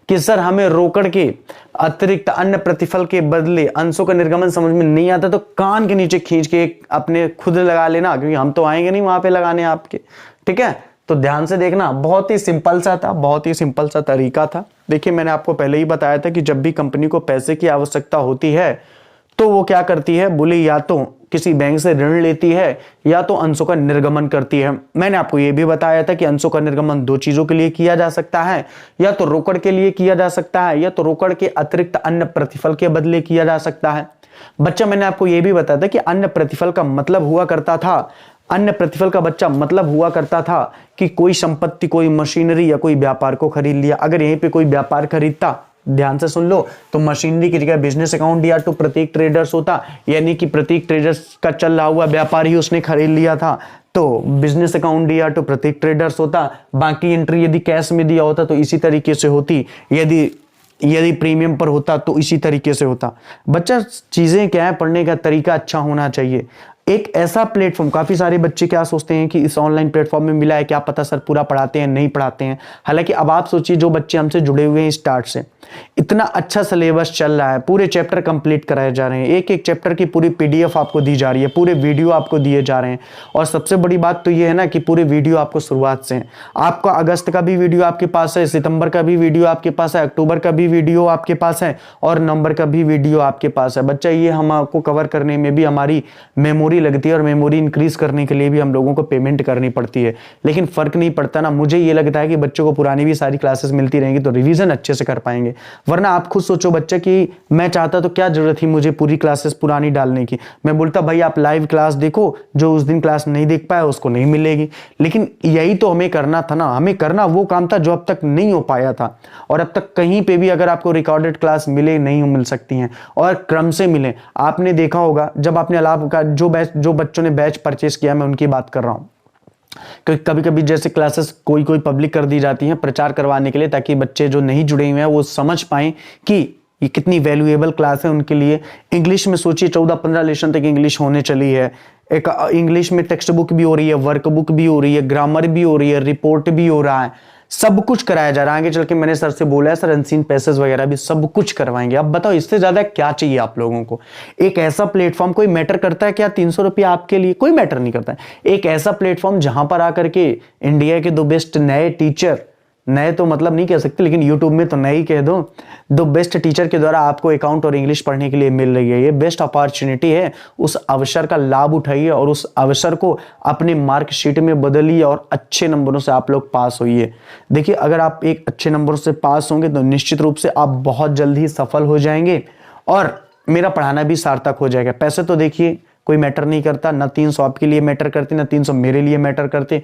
कि सर हमें रोकड़ के अतिरिक्त अन्य प्रतिफल के बदले अंशों का निर्गमन समझ में नहीं आता, तो कान के नीचे खींच के अपने खुद लगा लेना, क्योंकि हम तो आएंगे नहीं वहां पे लगाने आपके। ठीक है, तो ध्यान से देखना, बहुत ही सिंपल सा था, बहुत ही सिंपल सा तरीका था। देखिए मैंने आपको पहले ही बताया था कि जब भी कंपनी को पैसे की आवश्यकता होती है तो वो क्या करती है? बोले या तो किसी बैंक से ऋण लेती है या तो अंशों का निर्गमन करती है। मैंने आपको यह भी बताया था कि अंशों का निर्गमन दो चीजों के लिए किया जा सकता है, या तो रोकड़ के लिए किया जा सकता है, या तो रोकड़ के अतिरिक्त अन्य प्रतिफल के बदले किया जा सकता है। बच्चा मैंने आपको यह भी बताया था कि अन्य प्रतिफल का मतलब हुआ करता था, अन्य प्रतिफल का बच्चा मतलब हुआ करता था कि कोई संपत्ति, कोई मशीनरी या कोई व्यापार को खरीद लिया। अगर यहीं पे कोई व्यापार खरीदता ध्यान से सुन लो, तो मशीनरी की जगह बिजनेस अकाउंट दिया तो प्रतीक ट्रेडर्स होता, यानी कि प्रतीक ट्रेडर्स का चल रहा हुआ व्यापार ही उसने खरीद लिया था, तो बिजनेस अकाउंट दिया तो प्रतीक ट्रेडर्स होता। बाकी एंट्री यदि कैश में दिया होता तो इसी तरीके से होती, यदि प्रीमियम पर होता तो इसी तरीके से होता। बच्चा चीजें क्या है, पढ़ने का तरीका अच्छा होना चाहिए। एक ऐसा प्लेटफॉर्म, काफी सारे बच्चे क्या सोचते हैं कि इस ऑनलाइन प्लेटफॉर्म में मिला है, क्या पता सर पूरा पढ़ाते हैं नहीं पढ़ाते हैं। हालांकि अब आप सोचिए, जो बच्चे हमसे जुड़े हुए हैं स्टार्ट से, इतना अच्छा सिलेबस चल रहा है, पूरे चैप्टर कंप्लीट कराए जा रहे हैं, एक एक चैप्टर की पूरी पीडीएफ आपको दी जा रही है, पूरे वीडियो आपको दिए जा रहे हैं। और सबसे बड़ी बात तो ये है ना कि पूरे वीडियो आपको शुरुआत से है। आपका अगस्त का भी वीडियो आपके पास है, सितंबर का भी वीडियो आपके पास है, अक्टूबर का भी वीडियो आपके पास है और नवंबर का भी वीडियो आपके पास है। बच्चा ये हम आपको कवर करने में भी हमारी मेमोरी लगती है और मेमोरी इंक्रीज करने के लिए भी हम लोगों को पेमेंट करनी पड़ती है, लेकिन फर्क नहीं पड़ता ना। मुझे ये लगता है कि बच्चों को पुरानी भी सारी क्लासेस मिलती रहेंगी तो रिवीजन अच्छे से कर पाएंगे। वरना आप खुद सोचो बच्चा कि मैं चाहता तो क्या जरूरत थी मुझे पूरी क्लासेस पुरानी डालने की। मैं बोलता भाई आप लाइव क्लास देखो, जो उस दिन क्लास नहीं देख पाया उसको नहीं मिलेगी। लेकिन यही तो हमें करना था ना, हमें करना वो काम था जो अब तक नहीं हो पाया था। और अब तक कहीं पे भी अगर आपको रिकॉर्डेड क्लास मिले, नहीं मिल सकती हैं और क्रम से मिले। आपने देखा होगा जब आपने अलाप का जो बच्चों ने बैच परचेस किया, मैं उनकी बात कर रहा हूं, क्योंकि कभी कभी जैसे क्लासेस कोई पब्लिक कर दी जाती हैं प्रचार करवाने के लिए, ताकि बच्चे जो नहीं जुड़े हुए हैं वो समझ पाएं कि ये कितनी वैल्यूएबल क्लास है उनके लिए। इंग्लिश में सोचिए 14-15 लेसन तक इंग्लिश होने चली है। एक इंग्लिश में टेक्स्ट बुक भी हो रही है, वर्क बुक भी हो रही है, ग्रामर भी हो रही है, रिपोर्ट भी हो रहा है, सब कुछ कराया जा रहा है। आगे चल के मैंने सर से बोला है, सर अनसीन पैसेज वगैरह भी सब कुछ करवाएंगे। अब बताओ इससे ज्यादा क्या चाहिए आप लोगों को। एक ऐसा प्लेटफॉर्म, कोई मैटर करता है क्या 300 रुपया आपके लिए? कोई मैटर नहीं करता है। एक ऐसा प्लेटफॉर्म जहां पर आकर के इंडिया के 2 बेस्ट नए टीचर, नए तो मतलब नहीं कह सकते लेकिन यूट्यूब में तो नए ही कह दो, 2 बेस्ट टीचर के द्वारा आपको अकाउंट और इंग्लिश पढ़ने के लिए मिल रही है। ये बेस्ट अपॉर्चुनिटी है, उस अवसर का लाभ उठाइए और उस अवसर को अपने मार्कशीट में बदलिए और अच्छे नंबरों से आप लोग पास होइए। देखिए अगर आप एक अच्छे नंबरों से पास होंगे तो निश्चित रूप से आप बहुत जल्द ही सफल हो जाएंगे और मेरा पढ़ाना भी सार्थक हो जाएगा। पैसे तो देखिए कोई मैटर नहीं करता, ना 300 आपके लिए मैटर करते, ना 300 मेरे लिए मैटर करते।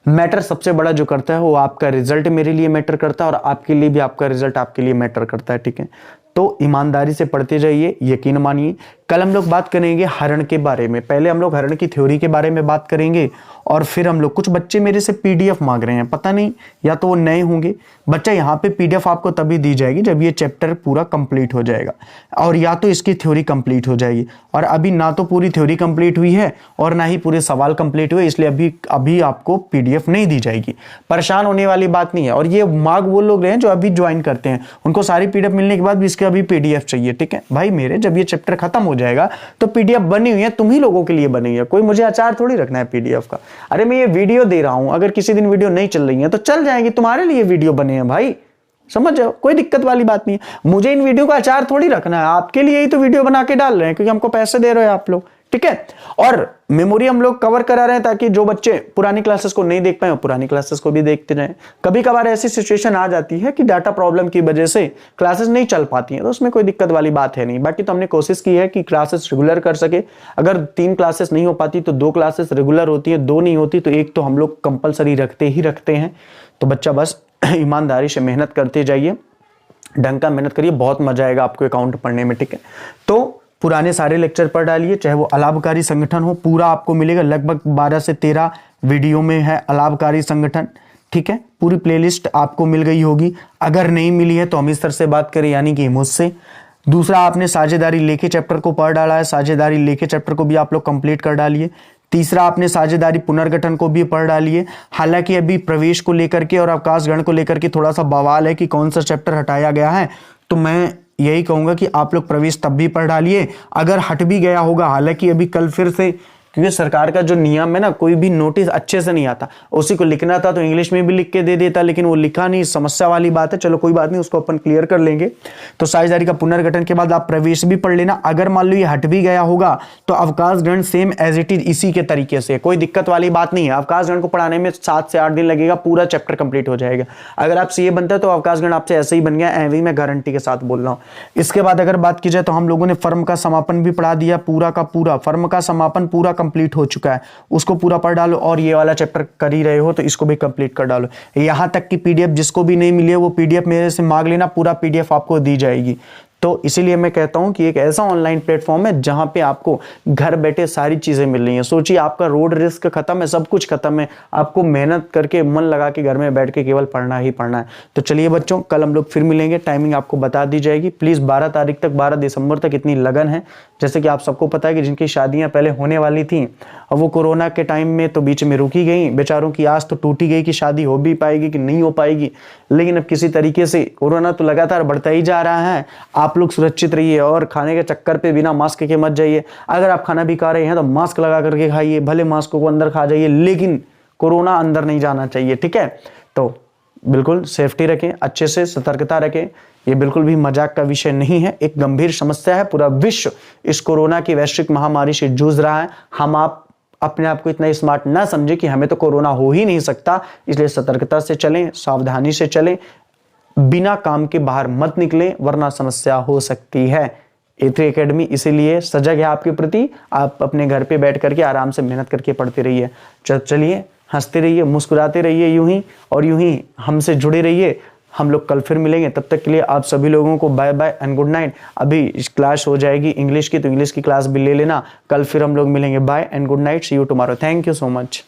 मैटर सबसे बड़ा जो करता है वो आपका रिजल्ट मेरे लिए मैटर करता है और आपके लिए भी आपका रिजल्ट आपके लिए मैटर करता है। ठीक है, तो ईमानदारी से पढ़ते जाइए, यकीन मानिए। कल हम लोग बात करेंगे हरण के बारे में। पहले हम लोग हरण की थ्योरी के बारे में बात करेंगे और फिर हम लोग, कुछ बच्चे मेरे से पीडीएफ मांग रहे हैं, पता नहीं या तो वो नए होंगे। बच्चा यहाँ पे पीडीएफ आपको तभी दी जाएगी जब ये चैप्टर पूरा कंप्लीट हो जाएगा और या तो इसकी थ्योरी कंप्लीट हो जाएगी। और अभी ना तो पूरी थ्योरी कंप्लीट हुई है और ना ही पूरे सवाल कंप्लीट हुए, इसलिए अभी आपको पीडीएफ नहीं दी जाएगी। परेशान होने वाली बात नहीं है। और ये मांग वो लोग रहे हैं जो अभी ज्वाइन करते हैं, उनको सारी पीडीएफ मिलने के बाद भी इसके अभी पीडीएफ चाहिए। ठीक है भाई मेरे, जब ये चैप्टर खत्म हो जाएगा तो पीडीएफ बनी हुई है, तुम ही लोगों के लिए बनी है। कोई मुझे अचार थोड़ी रखना है पीडीएफ का। अरे मैं ये वीडियो दे रहा हूं, अगर किसी दिन वीडियो नहीं चल रही है तो चल जाएगी, तुम्हारे लिए वीडियो बने हैं भाई, समझ जाओ, कोई दिक्कत वाली बात नहीं है। मुझे इन वीडियो का अचार थोड़ी रखना है, आपके लिए ही तो वीडियो बना के डाल रहे हैं क्योंकि हमको पैसे दे रहे हो आप लोग। ठीक है, और मेमोरी हम लोग कवर करा रहे हैं ताकि जो बच्चे पुरानी क्लासेस को नहीं देख पाए पुरानी क्लासेस को भी देखते रहें। कभी कभार ऐसी सिचुएशन आ जाती है कि डाटा प्रॉब्लम की वजह से क्लासेस नहीं चल पाती हैं, तो उसमें कोई दिक्कत वाली बात है नहीं। बाकी तो हमने कोशिश की है कि क्लासेस रेगुलर कर सके। अगर 3 क्लासेस नहीं हो पाती तो 2 क्लासेस रेगुलर होती है, 2 नहीं होती तो 1 तो हम लोग कंपलसरी रखते ही रखते हैं। तो बच्चा बस ईमानदारी से मेहनत करते जाइए, ढंग का मेहनत करिए, बहुत मजा आएगा आपको अकाउंट पढ़ने में। ठीक है, तो पुराने सारे लेक्चर पढ़ डालिए, चाहे वो अलाभकारी संगठन हो, पूरा आपको मिलेगा। लगभग 12 से 13 वीडियो में है अलाभकारी संगठन। ठीक है, पूरी प्लेलिस्ट आपको मिल गई होगी। अगर नहीं मिली है तो अमित सर से बात करें, यानी कि मुझसे। दूसरा, आपने साझेदारी लेखे चैप्टर को पढ़ डाला है, साझेदारी लेखे चैप्टर को भी आप लोग कंप्लीट कर डालिए। तीसरा, आपने साझेदारी पुनर्गठन को भी पढ़ डालिए। हालांकि अभी प्रवेश को लेकर के और अवकाश गण को लेकर के थोड़ा सा बवाल है कि कौन सा चैप्टर हटाया गया है, तो मैं यही कहूंगा कि आप लोग प्रवेश तब भी पढ़ डालिए अगर हट भी गया होगा। हालांकि अभी कल फिर से, क्योंकि सरकार का जो नियम है ना, कोई भी नोटिस अच्छे से नहीं आता, उसी को लिखना था तो इंग्लिश में भी लिख के दे देता, लेकिन वो लिखा नहीं, समस्या वाली बात है। चलो कोई बात नहीं, उसको अपन क्लियर कर लेंगे। तो साझेदारी का पुनर्गठन के बाद आप प्रवेश भी पढ़ लेना। अगर मान लो ये हट भी गया होगा तो अवकाश ग्रहण सेम एज इट इज इसी के तरीके से, कोई दिक्कत वाली बात नहीं है। अवकाश ग्रहण को पढ़ाने में 7 से 8 दिन लगेगा, पूरा चैप्टर कंप्लीट हो जाएगा। अगर आप सीए बनते हैं तो अवकाश ग्रहण आपसे ऐसे ही बन गया, ऐसे मैं गारंटी के साथ बोल रहा हूं। इसके बाद अगर बात की जाए तो हम लोगों ने फर्म का समापन भी पढ़ा दिया, पूरा का पूरा फर्म का समापन पूरा कंप्लीट हो चुका है, उसको पूरा पढ़ डालो, और ये वाला चैप्टर कर ही रहे हो तो इसको भी कंप्लीट कर डालो। यहाँ तक कि पीडीएफ जिसको भी नहीं मिली है वो पीडीएफ मेरे से मांग लेना, पूरा पीडीएफ आपको दी जाएगी। तो इसीलिए मैं कहता हूं कि एक ऐसा ऑनलाइन प्लेटफॉर्म है जहां पे आपको घर बैठे सारी चीजें मिल रही हैं। सोचिए, आपका रोड रिस्क खत्म है, सब कुछ खत्म है, आपको मेहनत करके मन लगा के घर में बैठ के केवल पढ़ना ही पढ़ना है। तो चलिए बच्चों, कल हम लोग फिर मिलेंगे, टाइमिंग आपको बता दी जाएगी। प्लीज 12 तारीख तक, 12 दिसंबर तक इतनी लगन है, जैसे कि आप सबको पता है कि जिनकी शादियां पहले होने वाली थी और वो कोरोना के टाइम में तो बीच में रुकी गई, बेचारों की आस तो टूटी गई कि शादी हो भी पाएगी कि नहीं हो पाएगी। लेकिन अब किसी तरीके से कोरोना तो लगातार बढ़ता ही जा रहा है। आप लोग सुरक्षित रहिए और खाने के चक्कर पे बिना मास्क के मत जाइए। अगर आप खाना भी खा रहे हैं तो मास्क लगा करके खाइए, भले मास्क को अंदर खा जाइए लेकिन कोरोना अंदर नहीं जाना चाहिए, ठीक है। तो बिल्कुल सेफ्टी रखें, अच्छे से सतर्कता रखें। ये बिल्कुल भी मजाक का विषय नहीं है, एक गंभीर समस्या है। पूरा विश्व इस कोरोना की वैश्विक महामारी से जूझ रहा है। हम आप अपने आप को इतना स्मार्ट ना समझे कि हमें तो कोरोना हो ही नहीं सकता। इसलिए सतर्कता से चलें, सावधानी से चलें, बिना काम के बाहर मत निकलें वरना समस्या हो सकती है। A3 एकेडमी इसीलिए सजग है आपके प्रति। आप अपने घर पे बैठ करके आराम से मेहनत करके पढ़ते रहिए। चलिए, हंसते रहिए, मुस्कुराते रहिए, यूं ही और यूं ही हमसे जुड़े रहिए। हम लोग कल फिर मिलेंगे, तब तक के लिए आप सभी लोगों को bye bye and good night. अभी क्लास हो जाएगी इंग्लिश की, तो इंग्लिश की क्लास भी ले लेना। कल फिर हम लोग मिलेंगे। Bye and good night, see you tomorrow. Thank you so much.